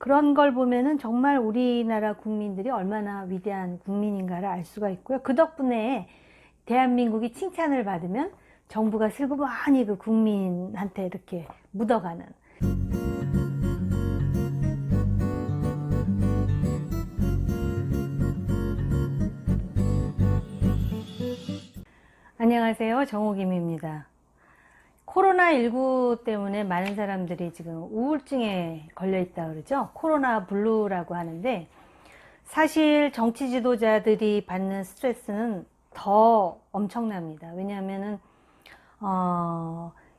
그런 걸 보면은 정말 우리나라 국민들이 얼마나 위대한 국민인가를 알 수가 있고요. 그 덕분에 대한민국이 칭찬을 받으면 정부가 슬그머니 그 국민한테 이렇게 묻어가는. 안녕하세요, 정옥임입니다. 코로나19 때문에 많은 사람들이 지금 우울증에 걸려 있다 그러죠. 코로나 블루라고 하는데, 사실 정치 지도자들이 받는 스트레스는 더 엄청납니다. 왜냐하면은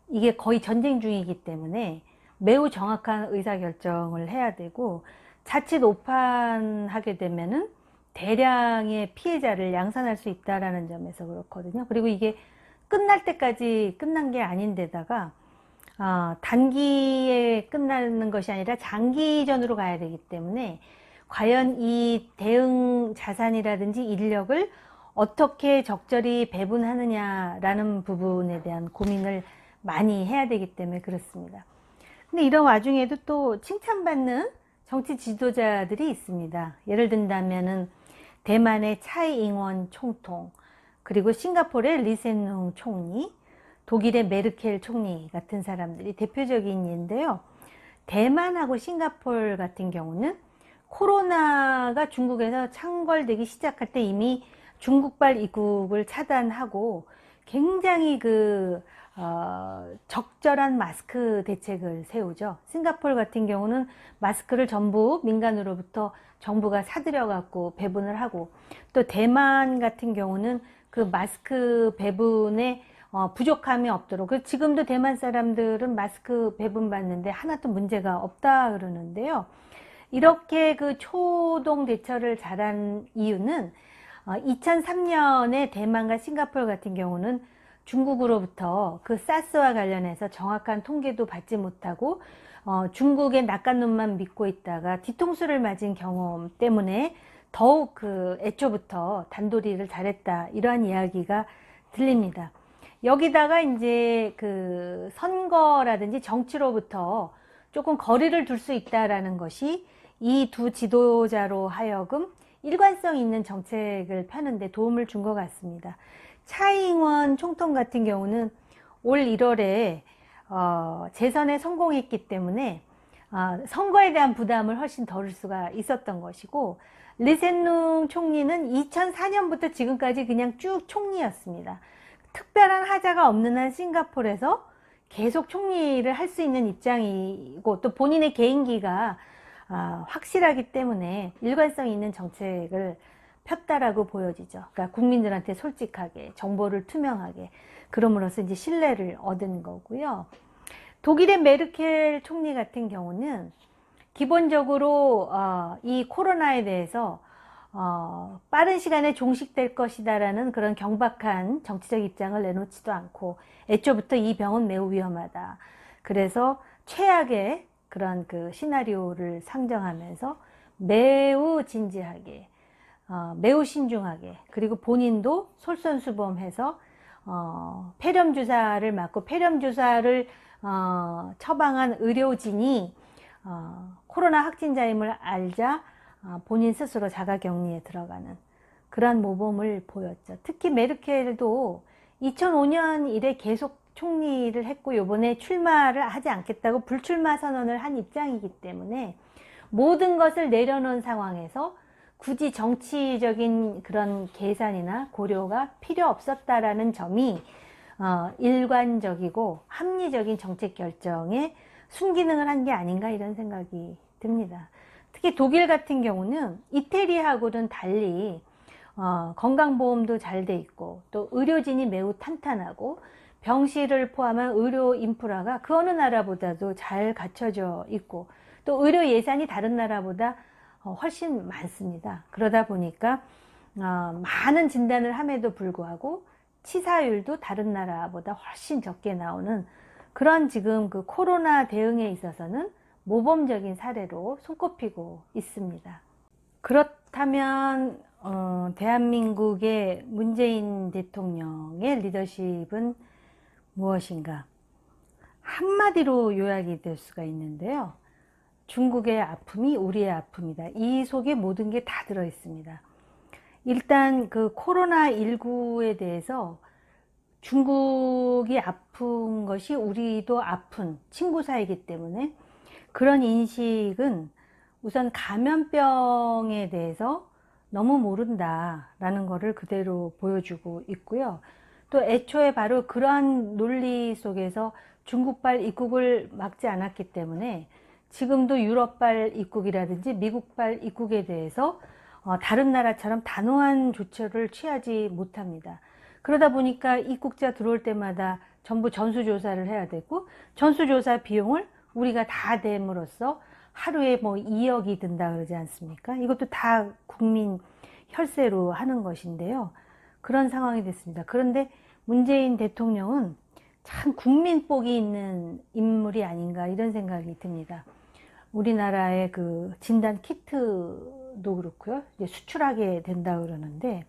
이게 거의 전쟁 중이기 때문에 매우 정확한 의사결정을 해야 되고, 자칫 오판하게 되면은 대량의 피해자를 양산할 수 있다라는 점에서 그렇거든요. 그리고 이게 끝날 때까지 끝난 게 아닌데다가 단기에 끝나는 것이 아니라 장기전으로 가야 되기 때문에 과연 이 대응 자산이라든지 인력을 어떻게 적절히 배분하느냐라는 부분에 대한 고민을 많이 해야 되기 때문에 그렇습니다. 근데 이런 와중에도 또 칭찬받는 정치 지도자들이 있습니다. 예를 든다면은 대만의 차이잉원 총통, 그리고 싱가포르의 리센룽 총리, 독일의 메르켈 총리 같은 사람들이 대표적인 예인데요. 대만하고 싱가포르 같은 경우는 코로나가 중국에서 창궐되기 시작할 때 이미 중국발 입국을 차단하고 굉장히 적절한 마스크 대책을 세우죠. 싱가포르 같은 경우는 마스크를 전부 민간으로부터 정부가 사들여 갖고 배분을 하고, 또 대만 같은 경우는 그 마스크 배분에 부족함이 없도록, 지금도 대만 사람들은 마스크 배분 받는데 하나도 문제가 없다 그러는데요. 이렇게 그 초동 대처를 잘한 이유는 2003년에 대만과 싱가포르 같은 경우는 중국으로부터 그 사스와 관련해서 정확한 통계도 받지 못하고 중국의 낙관론만 믿고 있다가 뒤통수를 맞은 경험 때문에 더욱 애초부터 단도리를 잘했다, 이러한 이야기가 들립니다. 여기다가 이제 선거라든지 정치로부터 조금 거리를 둘 수 있다라는 것이 이 두 지도자로 하여금 일관성 있는 정책을 펴는데 도움을 준 것 같습니다. 차이잉원 총통 같은 경우는 올 1월에 재선에 성공했기 때문에 선거에 대한 부담을 훨씬 덜을 수가 있었던 것이고, 리센룽 총리는 2004년부터 지금까지 그냥 쭉 총리였습니다. 특별한 하자가 없는 한 싱가포르에서 계속 총리를 할 수 있는 입장이고, 또 본인의 개인기가 확실하기 때문에 일관성 있는 정책을 폈다라고 보여지죠. 그러니까 국민들한테 솔직하게, 정보를 투명하게, 그럼으로써 이제 신뢰를 얻은 거고요. 독일의 메르켈 총리 같은 경우는 기본적으로 이 코로나에 대해서 빠른 시간에 종식될 것이다라는 그런 경박한 정치적 입장을 내놓지도 않고, 애초부터 이 병은 매우 위험하다, 그래서 최악의 그런 시나리오를 상정하면서 매우 진지하게, 매우 신중하게, 그리고 본인도 솔선수범해서 폐렴 주사를 맞고, 폐렴 주사를 처방한 의료진이 코로나 확진자임을 알자 본인 스스로 자가격리에 들어가는 그러한 모범을 보였죠. 특히 메르켈도 2005년 이래 계속 총리를 했고, 요번에 출마를 하지 않겠다고 불출마 선언을 한 입장이기 때문에 모든 것을 내려놓은 상황에서 굳이 정치적인 그런 계산이나 고려가 필요 없었다라는 점이 일관적이고 합리적인 정책 결정에 순기능을 한 게 아닌가, 이런 생각이 듭니다. 특히 독일 같은 경우는 이태리하고는 달리 건강보험도 잘 돼 있고, 또 의료진이 매우 탄탄하고, 병실을 포함한 의료 인프라가 그 어느 나라보다도 잘 갖춰져 있고, 또 의료 예산이 다른 나라보다 훨씬 많습니다. 그러다 보니까 많은 진단을 함에도 불구하고 치사율도 다른 나라보다 훨씬 적게 나오는 그런 지금 코로나 대응에 있어서는 모범적인 사례로 손꼽히고 있습니다. 그렇다면 대한민국의 문재인 대통령의 리더십은 무엇인가? 한마디로 요약이 될 수가 있는데요. 중국의 아픔이 우리의 아픔이다. 이 속에 모든 게 다 들어 있습니다. 일단 그 코로나19에 대해서 중국이 아픈 것이 우리도 아픈 친구 사이기 때문에 그런 인식은 우선 감염병에 대해서 너무 모른다라는 것을 그대로 보여주고 있고요. 또 애초에 바로 그러한 논리 속에서 중국발 입국을 막지 않았기 때문에 지금도 유럽발 입국이라든지 미국발 입국에 대해서 다른 나라처럼 단호한 조처를 취하지 못합니다. 그러다 보니까 입국자 들어올 때마다 전부 전수조사를 해야 되고 전수조사 비용을 우리가 다 댐으로써 하루에 뭐 2억이 든다 그러지 않습니까? 이것도 다 국민 혈세로 하는 것인데요. 그런 상황이 됐습니다. 그런데 문재인 대통령은 참 국민복이 있는 인물이 아닌가 이런 생각이 듭니다. 우리나라의 그 진단 키트도 그렇고요. 이제 수출하게 된다 그러는데,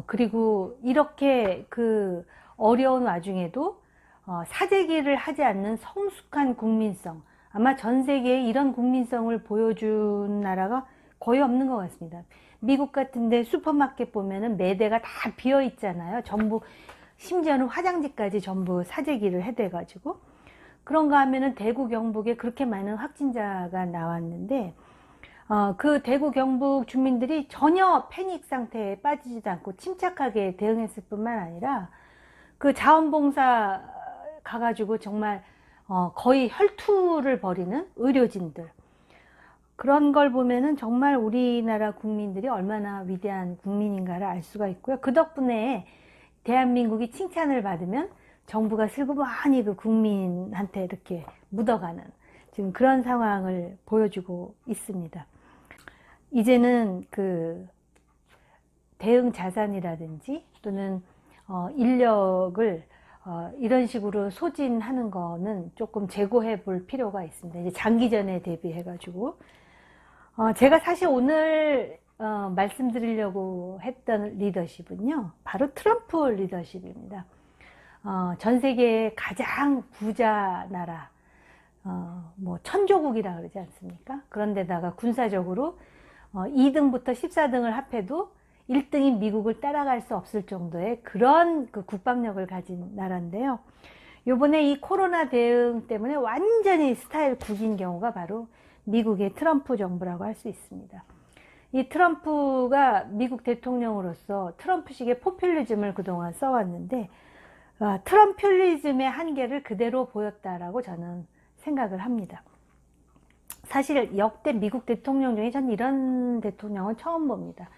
그리고 이렇게 그 어려운 와중에도 사재기를 하지 않는 성숙한 국민성, 아마 전 세계에 이런 국민성을 보여준 나라가 거의 없는 것 같습니다. 미국 같은데 슈퍼마켓 보면은 매대가 다 비어 있잖아요. 전부, 심지어는 화장지까지 전부 사재기를 해대가지고. 그런가 하면은 대구 경북에 그렇게 많은 확진자가 나왔는데, 그 대구 경북 주민들이 전혀 패닉 상태에 빠지지도 않고 침착하게 대응했을 뿐만 아니라 그 자원봉사 가가지고 정말 거의 혈투를 벌이는 의료진들, 그런 걸 보면은 정말 우리나라 국민들이 얼마나 위대한 국민인가를 알 수가 있고요. 그 덕분에 대한민국이 칭찬을 받으면 정부가 슬그머니 그 국민한테 이렇게 묻어가는 지금 그런 상황을 보여주고 있습니다. 이제는 그 대응 자산이라든지 또는 인력을 이런 식으로 소진하는 거는 조금 재고해 볼 필요가 있습니다. 이제 장기전에 대비해 가지고 제가 사실 오늘 말씀드리려고 했던 리더십은요, 바로 트럼프 리더십입니다. 전 세계의 가장 부자 나라, 뭐 천조국이라 그러지 않습니까? 그런데다가 군사적으로 2등부터 14등을 합해도 1등인 미국을 따라갈 수 없을 정도의 그런 그 국방력을 가진 나라인데요. 요번에 이 코로나 대응 때문에 완전히 스타일 구긴 경우가 바로 미국의 트럼프 정부라고 할 수 있습니다. 이 트럼프가 미국 대통령으로서 트럼프식의 포퓰리즘을 그동안 써왔는데, 트럼퓰리즘의 한계를 그대로 보였다라고 저는 생각을 합니다. 사실 역대 미국 대통령 중에 전 이런 대통령은 처음 봅니다.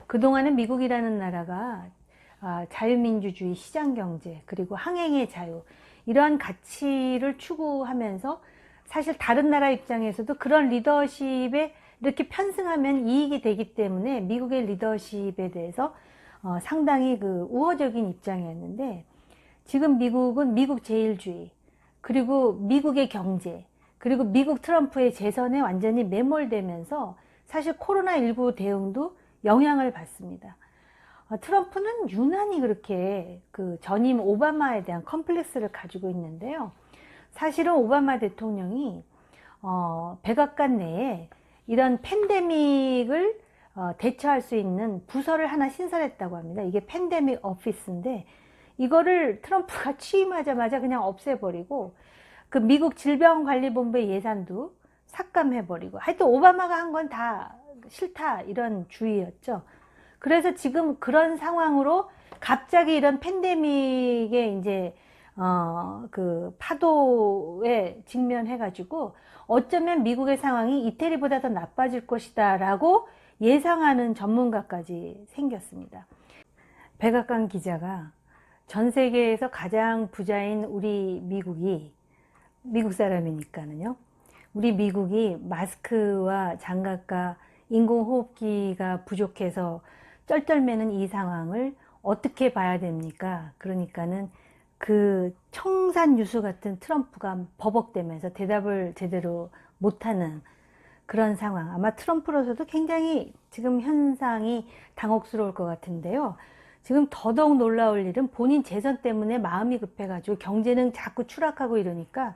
그동안은 미국이라는 나라가 자유민주주의, 시장경제, 그리고 항행의 자유, 이러한 가치를 추구하면서 사실 다른 나라 입장에서도 그런 리더십에 이렇게 편승하면 이익이 되기 때문에 미국의 리더십에 대해서 상당히 그 우호적인 입장이었는데, 지금 미국은 미국 제일주의, 그리고 미국의 경제, 그리고 미국 트럼프의 재선에 완전히 매몰되면서 사실 코로나19 대응도 영향을 받습니다. 트럼프는 유난히 그렇게 그 전임 오바마에 대한 컴플렉스를 가지고 있는데요. 사실은 오바마 대통령이 백악관 내에 이런 팬데믹을 대처할 수 있는 부서를 하나 신설했다고 합니다. 이게 팬데믹 오피스인데, 이거를 트럼프가 취임하자마자 그냥 없애버리고 그 미국 질병관리본부의 예산도 삭감해버리고, 하여튼 오바마가 한 건 다 싫다 이런 주의였죠. 그래서 지금 그런 상황으로 갑자기 이런 팬데믹에 이제 그 파도에 직면해가지고 어쩌면 미국의 상황이 이태리보다 더 나빠질 것이다 라고 예상하는 전문가까지 생겼습니다. 백악관 기자가 전 세계에서 가장 부자인 우리 미국이, 미국 사람이니까는요, 우리 미국이 마스크와 장갑과 인공호흡기가 부족해서 쩔쩔매는 이 상황을 어떻게 봐야 됩니까? 그러니까는 그 청산유수 같은 트럼프가 버벅대면서 대답을 제대로 못하는 그런 상황. 아마 트럼프로서도 굉장히 지금 현상이 당혹스러울 것 같은데요. 지금 더더욱 놀라울 일은 본인 재선 때문에 마음이 급해가지고 경제는 자꾸 추락하고 이러니까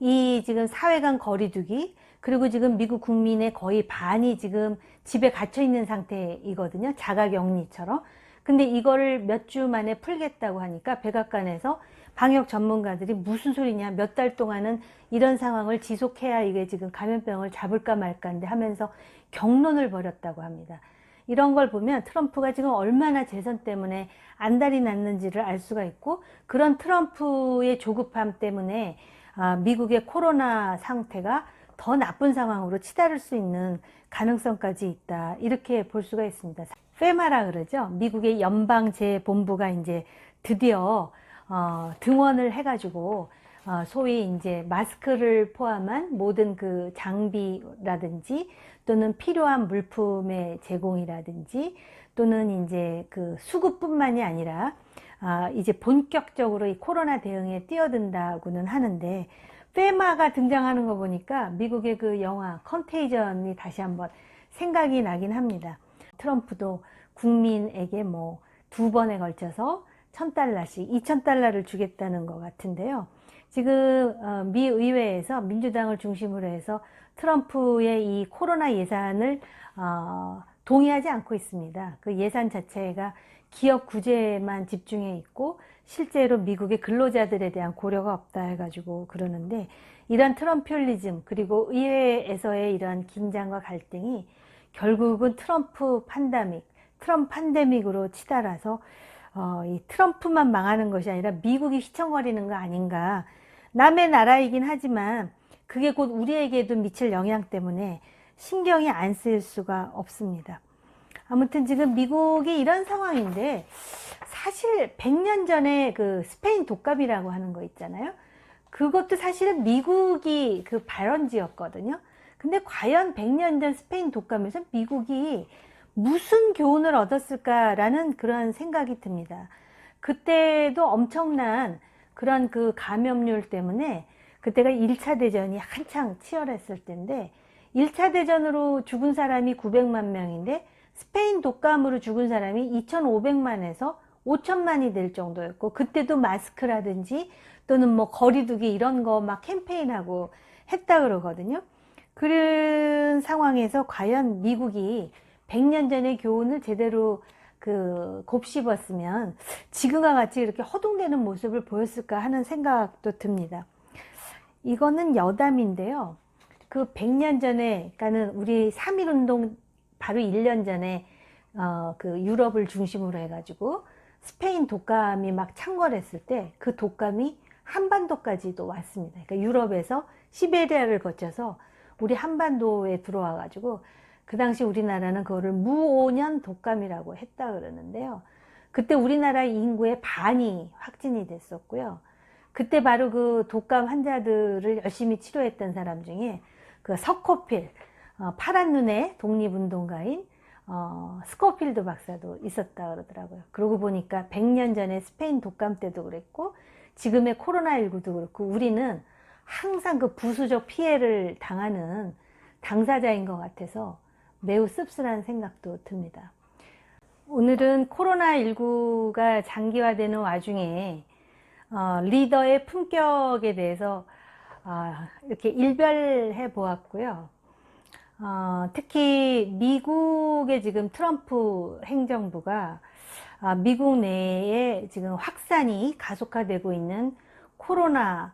이 지금 사회 간 거리두기, 그리고 지금 미국 국민의 거의 반이 지금 집에 갇혀 있는 상태이거든요. 자가격리처럼. 근데 이거를 몇 주 만에 풀겠다고 하니까 백악관에서 방역 전문가들이 무슨 소리냐, 몇 달 동안은 이런 상황을 지속해야 이게 지금 감염병을 잡을까 말까인데 하면서 격론을 벌였다고 합니다. 이런 걸 보면 트럼프가 지금 얼마나 재선 때문에 안달이 났는지를 알 수가 있고, 그런 트럼프의 조급함 때문에 미국의 코로나 상태가 더 나쁜 상황으로 치달을 수 있는 가능성까지 있다, 이렇게 볼 수가 있습니다. 페마라 그러죠. 미국의 연방재본부가 이제 드디어 등원을 해가지고 소위 이제 마스크를 포함한 모든 그 장비라든지 또는 필요한 물품의 제공이라든지 또는 이제 그 수급뿐만이 아니라 이제 본격적으로 이 코로나 대응에 뛰어든다고는 하는데, 페마가 등장하는 거 보니까 미국의 그 영화 컨테이전이 다시 한번 생각이 나긴 합니다. 트럼프도 국민에게 뭐 2번에 걸쳐서 $1,000씩, $2,000를 주겠다는 것 같은데요. 지금 미 의회에서 민주당을 중심으로 해서 트럼프의 이 코로나 예산을 동의하지 않고 있습니다. 그 예산 자체가 기업 구제만 집중해 있고 실제로 미국의 근로자들에 대한 고려가 없다 해가지고 그러는데, 이런 트럼퓨리즘 그리고 의회에서의 이런 긴장과 갈등이 결국은 트럼프 팬데믹으로 치달아서 이 트럼프만 망하는 것이 아니라 미국이 휘청거리는 거 아닌가. 남의 나라이긴 하지만 그게 곧 우리에게도 미칠 영향 때문에 신경이 안 쓰일 수가 없습니다. 아무튼 지금 미국이 이런 상황인데, 사실 100년 전에 그 스페인 독감이라고 하는 거 있잖아요. 그것도 사실은 미국이 그 발원지였거든요. 근데 과연 100년 전 스페인 독감에서 미국이 무슨 교훈을 얻었을까라는 그런 생각이 듭니다. 그때도 엄청난 그런 그 감염률 때문에, 그때가 1차 대전이 한창 치열했을 때인데 1차 대전으로 죽은 사람이 900만 명인데 스페인 독감으로 죽은 사람이 2,500만에서 5천만이 될 정도였고, 그때도 마스크라든지 또는 뭐 거리두기 이런 거 막 캠페인하고 했다 그러거든요. 그런 상황에서 과연 미국이 100년 전의 교훈을 제대로 곱씹었으면 지금과 같이 이렇게 허둥대는 모습을 보였을까 하는 생각도 듭니다. 이거는 여담인데요. 그 100년 전에, 그러니까는 우리 3.1운동 바로 1년 전에 그 유럽을 중심으로 해가지고 스페인 독감이 막 창궐했을 때 그 독감이 한반도까지도 왔습니다. 그러니까 유럽에서 시베리아를 거쳐서 우리 한반도에 들어와 가지고 그 당시 우리나라는 그거를 무오년 독감이라고 했다 그러는데요. 그때 우리나라 인구의 반이 확진이 됐었고요. 그때 바로 그 독감 환자들을 열심히 치료했던 사람 중에 그 서코필, 파란 눈의 독립운동가인 스코필드 박사도 있었다 그러더라고요. 그러고 보니까 100년 전에 스페인 독감 때도 그랬고 지금의 코로나19도 그렇고 우리는 항상 그 부수적 피해를 당하는 당사자인 것 같아서 매우 씁쓸한 생각도 듭니다. 오늘은 코로나19가 장기화되는 와중에 리더의 품격에 대해서 이렇게 일별해 보았고요. 특히 미국의 지금 트럼프 행정부가 미국 내에 지금 확산이 가속화되고 있는 코로나에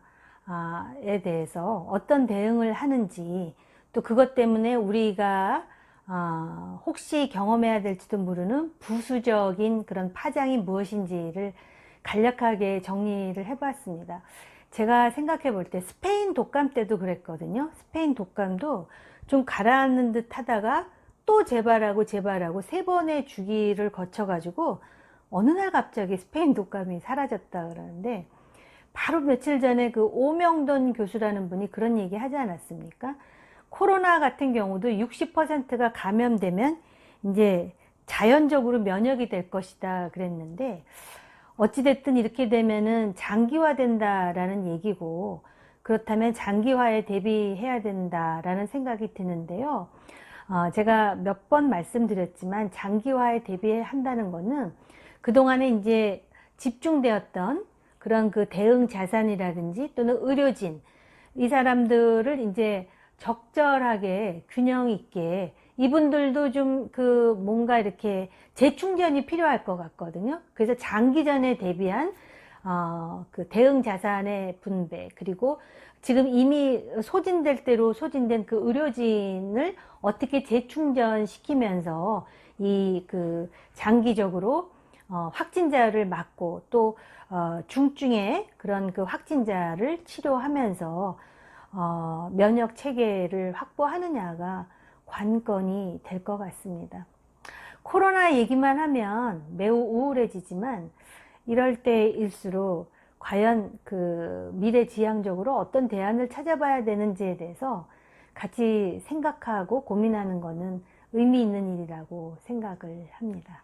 대해서 어떤 대응을 하는지, 또 그것 때문에 우리가 혹시 경험해야 될지도 모르는 부수적인 그런 파장이 무엇인지를 간략하게 정리를 해봤습니다. 제가 생각해 볼 때 스페인 독감 때도 그랬거든요. 스페인 독감도 좀 가라앉는 듯 하다가 또 재발하고 3번의 주기를 거쳐가지고 어느 날 갑자기 스페인 독감이 사라졌다 그러는데, 바로 며칠 전에 그 오명돈 교수라는 분이 그런 얘기 하지 않았습니까? 코로나 같은 경우도 60%가 감염되면 이제 자연적으로 면역이 될 것이다 그랬는데, 어찌됐든 이렇게 되면은 장기화된다라는 얘기고, 그렇다면 장기화에 대비해야 된다라는 생각이 드는데요. 제가 몇 번 말씀드렸지만 장기화에 대비한다는 거는 그동안에 이제 집중되었던 그런 그 대응 자산이라든지 또는 의료진, 이 사람들을 이제 적절하게 균형 있게 이분들도 좀 그 뭔가 이렇게 재충전이 필요할 것 같거든요. 그래서 장기전에 대비한 그 대응 자산의 분배, 그리고 지금 이미 소진될 대로 소진된 그 의료진을 어떻게 재충전시키면서 이 그 장기적으로 확진자를 막고 또 중증의 그런 그 확진자를 치료하면서 면역 체계를 확보하느냐가 관건이 될 것 같습니다. 코로나 얘기만 하면 매우 우울해지지만 이럴 때일수록 과연 그 미래지향적으로 어떤 대안을 찾아봐야 되는지에 대해서 같이 생각하고 고민하는 것은 의미 있는 일이라고 생각을 합니다.